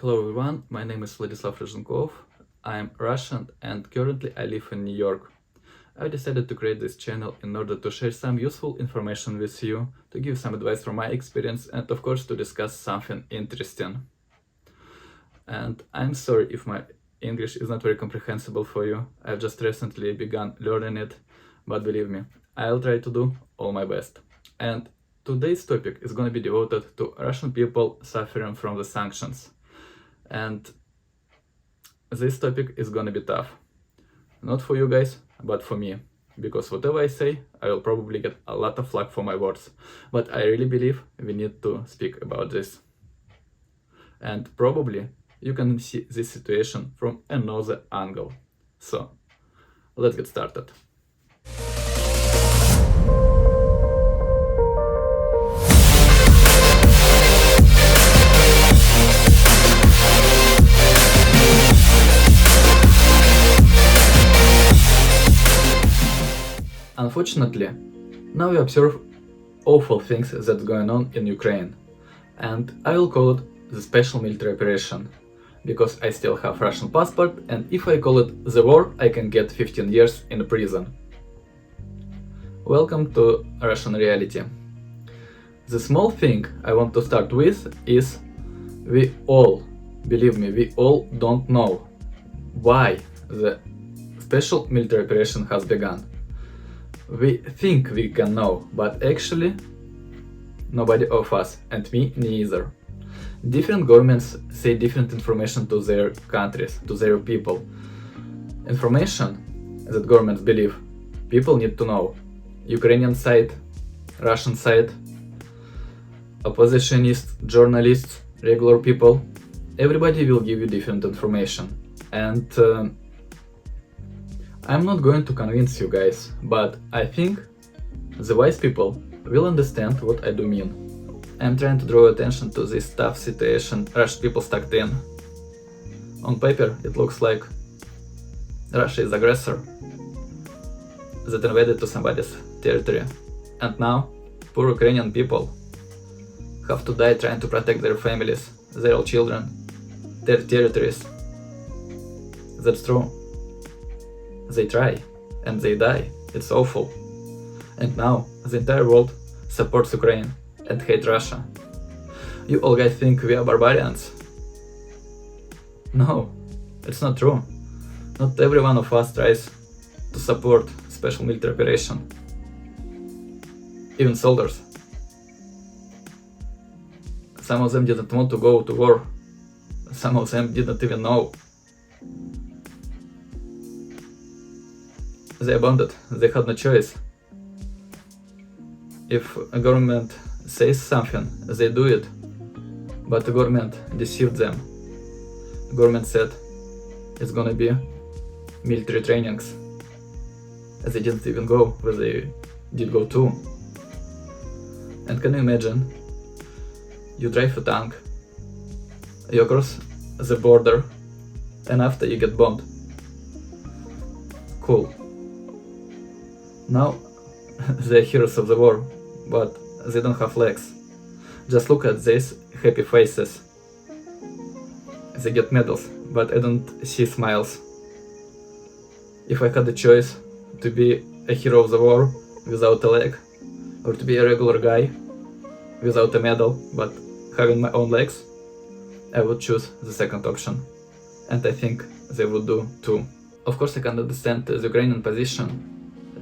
Hello everyone, my name is Vladislav Rezhenkov. I am Russian and currently I live in New York. I decided to create this channel in order to share some useful information with you, to give some advice from my experience and of course to discuss something interesting. And I'm sorry if my English is not very comprehensible for you. I've just recently begun learning it, but believe me, I'll try to do all my best. And today's topic is going to be devoted to Russian people suffering from the sanctions. And this topic is gonna be tough. Not for you guys, but for me. Because whatever I say, I will probably get a lot of flack for my words. But I really believe we need to speak about this. And probably you can see this situation from another angle. So, let's get started. Unfortunately, now we observe awful things that's going on in Ukraine, and I will call it the special military operation, because I still have Russian passport, and if I call it the war, I can get 15 years in prison. Welcome to Russian reality. The small thing I want to start with is we all, believe me, we all don't know why the special military operation has begun. We think we can know, but actually nobody of us, and me neither. Different governments say different information to their countries, to their people. Information that governments believe people need to know. Ukrainian side, Russian side, oppositionists, journalists, regular people, everybody will give you different information. And I'm not going to convince you guys, but I think the wise people will understand what I do mean. I'm trying to draw attention to this tough situation Russian people stuck in. On paper, it looks like Russia is aggressor that invaded to somebody's territory. And now, poor Ukrainian people have to die trying to protect their families, their children, their territories. That's true. They try, and they die. It's awful. And now, the entire world supports Ukraine and hates Russia. You all guys think we are barbarians? No, it's not true. Not every one of us tries to support special military operation. Even soldiers. Some of them didn't want to go to war. Some of them didn't even know. They abandoned, they had no choice. If a government says something, they do it. But the government deceived them. The government said it's gonna be military trainings. They didn't even go where they did go to. And can you imagine? You drive a tank, you cross the border, and after you get bombed. Cool. Now they're heroes of the war, but they don't have legs. Just look at these happy faces. They get medals, but I don't see smiles. If I had the choice to be a hero of the war without a leg, or to be a regular guy without a medal but having my own legs, I would choose the second option. And I think they would do too. Of course I can understand the Ukrainian position.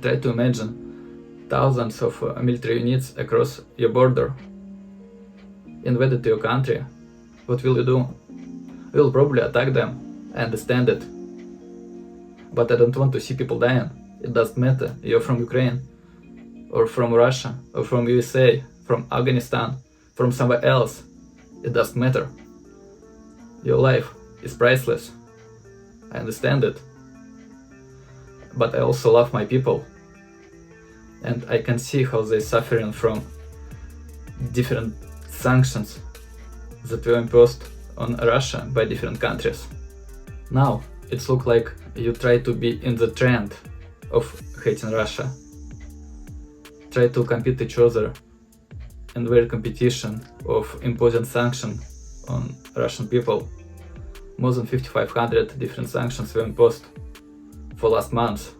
Try to imagine thousands of military units across your border, invaded to your country. What will you do? You will probably attack them. I understand it. But I don't want to see people dying. It doesn't matter. You're from Ukraine, or from Russia, or from USA, from Afghanistan, from somewhere else. It doesn't matter. Your life is priceless. I understand it. But I also love my people. And I can see how they're suffering from different sanctions that were imposed on Russia by different countries. Now, it looks like you try to be in the trend of hating Russia. Try to compete each other in their competition of imposing sanctions on Russian people. More than 5,500 different sanctions were imposed for last month.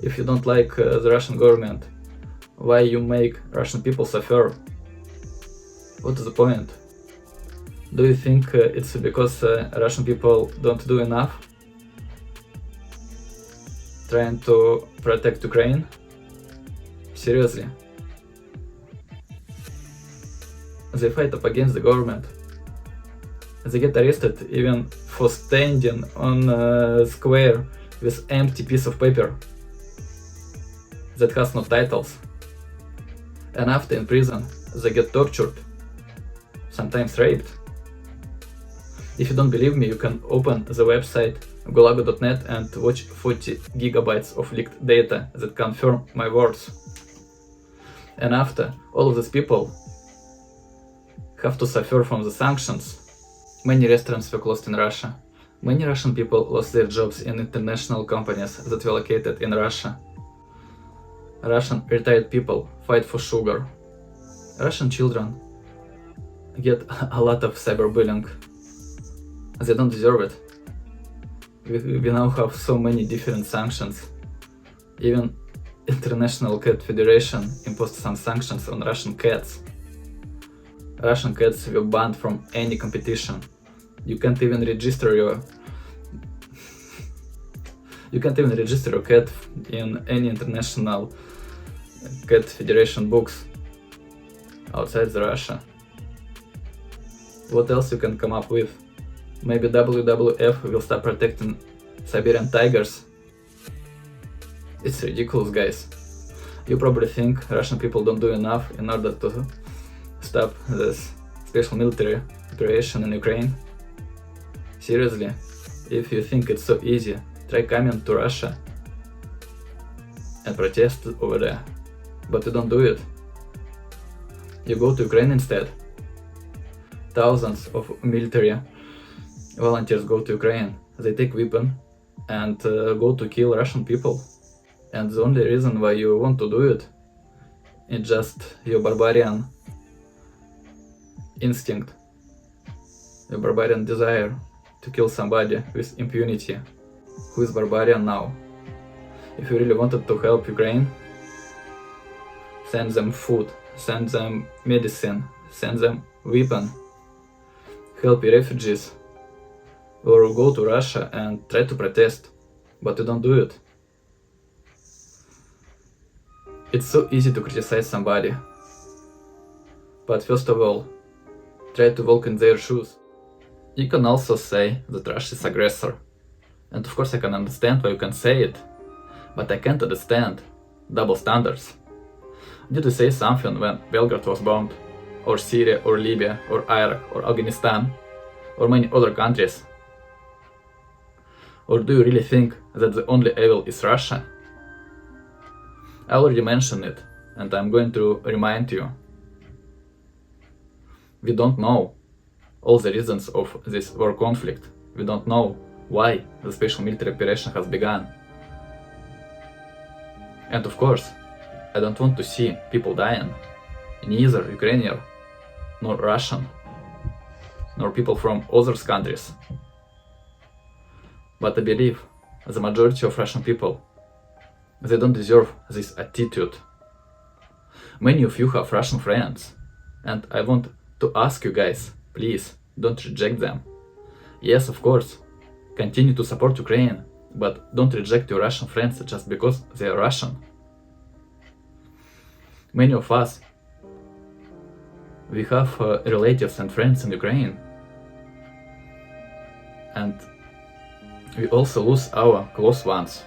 If you don't like the Russian government, why you make Russian people suffer? What is the point? Do you think it's because Russian people don't do enough trying to protect Ukraine? Seriously? They fight up against the government. They get arrested even for standing on a square with empty piece of paper that has no titles. And after in prison, they get tortured, sometimes raped. If you don't believe me, you can open the website gulago.net and watch 40 gigabytes of leaked data that confirm my words. And after, all of these people have to suffer from the sanctions. Many restaurants were closed in Russia. Many Russian people lost their jobs in international companies that were located in Russia. Russian retired people fight for sugar. Russian children get a lot of cyberbullying. They don't deserve it. We now have so many different sanctions. Even International Cat Federation imposed some sanctions on Russian cats. Russian cats were banned from any competition. You can't even register your cat in any international cat federation books outside Russia. What else you can come up with? Maybe WWF will start protecting Siberian tigers? It's ridiculous, guys. You probably think Russian people don't do enough in order to stop this special military operation in Ukraine? Seriously, if you think it's so easy, try coming to Russia and protest over there. But you don't do it. You go to Ukraine instead. Thousands of military volunteers go to Ukraine. They take weapon and go to kill Russian people. And the only reason why you want to do it is just your barbarian instinct, your barbarian desire to kill somebody with impunity. Who is barbarian now? If you really wanted to help Ukraine, send them food, send them medicine, send them weapon, help refugees, or go to Russia and try to protest, but you don't do it. It's so easy to criticize somebody, but first of all, try to walk in their shoes. You can also say that Russia is aggressor, and of course I can understand why you can say it, but I can't understand double standards. Did you say something when Belgrade was bombed, or Syria, or Libya, or Iraq, or Afghanistan, or many other countries? Or do you really think that the only evil is Russia? I already mentioned it, and I'm going to remind you. We don't know all the reasons of this war conflict. We don't know why the special military operation has begun. And of course, I don't want to see people dying, neither Ukrainian, nor Russian, nor people from other countries. But I believe the majority of Russian people, they don't deserve this attitude. Many of you have Russian friends, and I want to ask you guys, please don't reject them. Yes, of course, continue to support Ukraine, but don't reject your Russian friends just because they are Russian. Many of us, we have relatives and friends in Ukraine, and we also lose our close ones.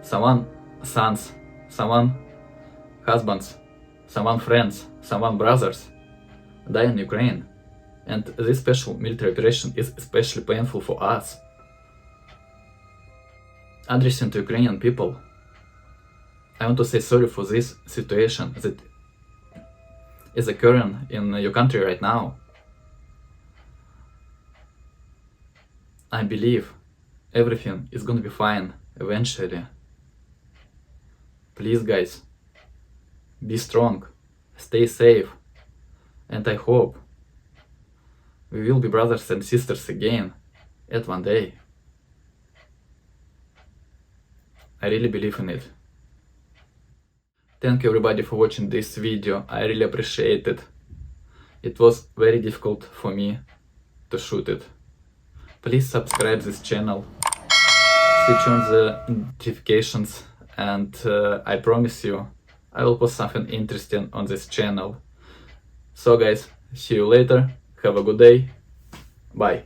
Someone sons, someone husbands, someone friends, someone brothers die in Ukraine, and this special military operation is especially painful for us. Addressing to Ukrainian people, I want to say sorry for this situation that is occurring in your country right now. I believe everything is gonna be fine eventually. Please guys, be strong, stay safe, and I hope we will be brothers and sisters again at one day. I really believe in it. Thank you everybody for watching this video, I really appreciate it. It was very difficult for me to shoot it. Please subscribe this channel, switch on the notifications, and I promise you I will post something interesting on this channel. So guys, see you later, have a good day, bye.